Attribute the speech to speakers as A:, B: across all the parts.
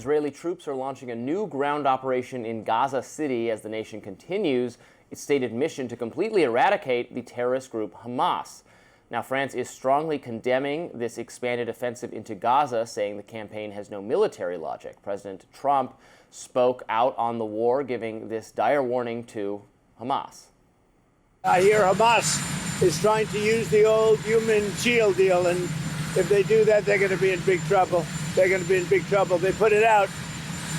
A: Israeli troops are launching a new ground operation in Gaza City as the nation continues its stated mission to completely eradicate the terrorist group Hamas. Now, France is strongly condemning this expanded offensive into Gaza, saying the campaign has no military logic. President Trump spoke out on the war, giving this dire warning to Hamas.
B: I hear Hamas is trying to use the old human shield deal, and if they do that, they're going to be in big trouble. They're going to be in big trouble. They put it out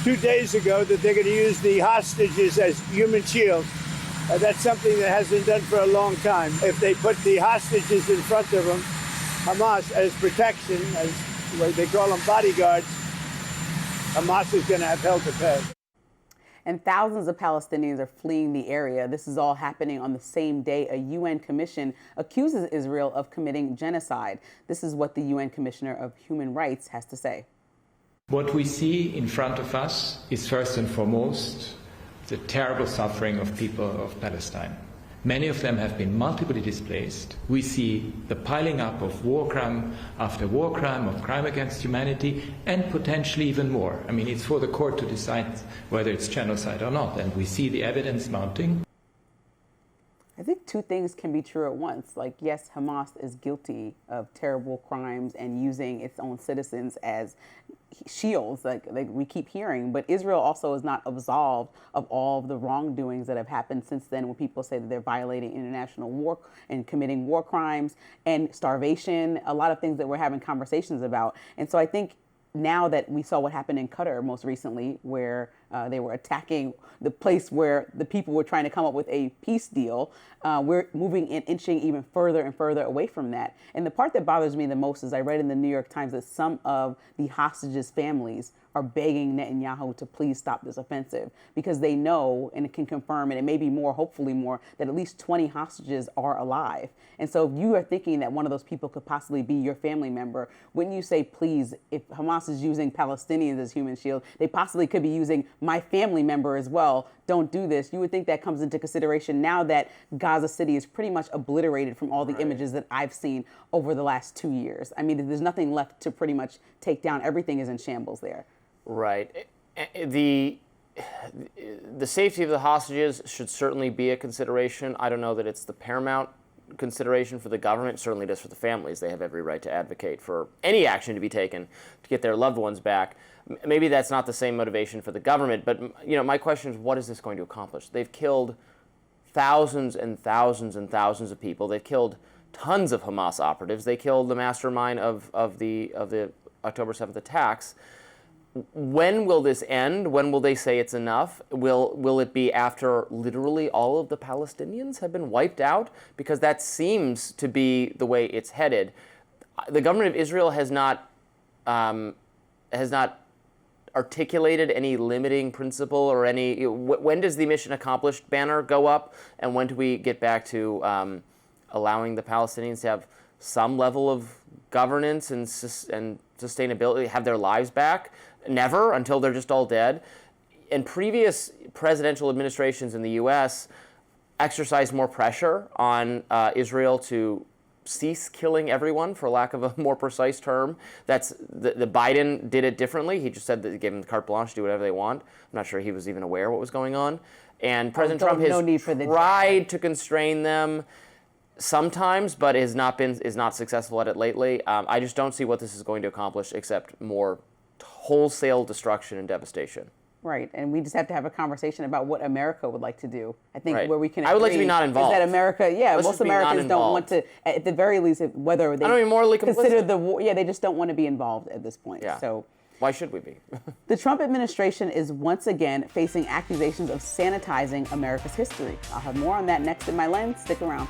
B: 2 days ago that they're going to use the hostages as human shields. That's something that has been done for a long time. If they put the hostages in front of them, Hamas, as protection, as what they call them bodyguards, Hamas is going to have hell to pay.
C: And thousands of Palestinians are fleeing the area. This is all happening on the same day a UN commission accuses Israel of committing genocide. This is what the UN Commissioner of Human Rights has to say.
D: What we see in front of us is first and foremost the terrible suffering of people of Palestine. Many of them have been multiply displaced. We see the piling up of war crime after war crime, of crime against humanity, and potentially even more. I mean, it's for the court to decide whether it's genocide or not, and we see the evidence mounting.
C: I think two things can be true at once. Like, yes, Hamas is guilty of terrible crimes and using its own citizens as shields, like we keep hearing, but Israel also is not absolved of all of the wrongdoings that have happened since then, when people say that they're violating international war and committing war crimes and starvation, a lot of things that we're having conversations about. And so I think now that we saw what happened in Qatar most recently, where they were attacking the place where the people were trying to come up with a peace deal, we're moving and inching even further and further away from that. And the part that bothers me the most is I read in the New York Times that some of the hostages' families are begging Netanyahu to please stop this offensive, because they know, and it can confirm, and it may be more, hopefully more, that at least 20 hostages are alive. And so if you are thinking that one of those people could possibly be your family member, wouldn't you say, please, if Hamas is using Palestinians as human shield, they possibly could be using my family member as well. Don't do this. You would think that comes into consideration now that Gaza City is pretty much obliterated from all the images that I've seen over the last 2 years. I mean, there's nothing left to pretty much take down. Everything is in shambles there.
A: Right. The safety of the hostages should certainly be a consideration. I don't know that it's the paramount consideration for the government. It certainly does for the families. They have every right to advocate for any action to be taken to get their loved ones back. Maybe that's not the same motivation for the government, but my question is, what is this going to accomplish? They've killed thousands and thousands and thousands of people. They've killed tons of Hamas operatives. They killed the mastermind of the October 7th attacks. When will this end? When will they say it's enough? Will it be after literally all of the Palestinians have been wiped out? Because that seems to be the way it's headed. The government of Israel has not articulated any limiting principle or any. When does the mission accomplished banner go up, and when do we get back to allowing the Palestinians to have some level of governance and sustainability, have their lives back? Never, until they're just all dead. And previous presidential administrations in the U.S. exercised more pressure on Israel to cease killing everyone, for lack of a more precise term. That's the Biden did it differently. He just said that he gave them carte blanche, do whatever they want. I'm not sure he was even aware what was going on. And President Trump has tried to constrain them sometimes, but is not successful at it lately. I just don't see what this is going to accomplish except more wholesale destruction and devastation.
C: Right, and we just have to have a conversation about what America would like to do. I think
A: right.
C: Where we can
A: agree, I would like to be not involved.
C: Is that America, most Americans don't want to, at the very least, whether they
A: I don't mean morally
C: consider
A: complicit.
C: the war, they just don't want to be involved at this point.
A: Yeah.
C: So
A: why should we be?
C: The Trump administration is once again facing accusations of sanitizing America's history. I'll have more on that next in My Lens. Stick around.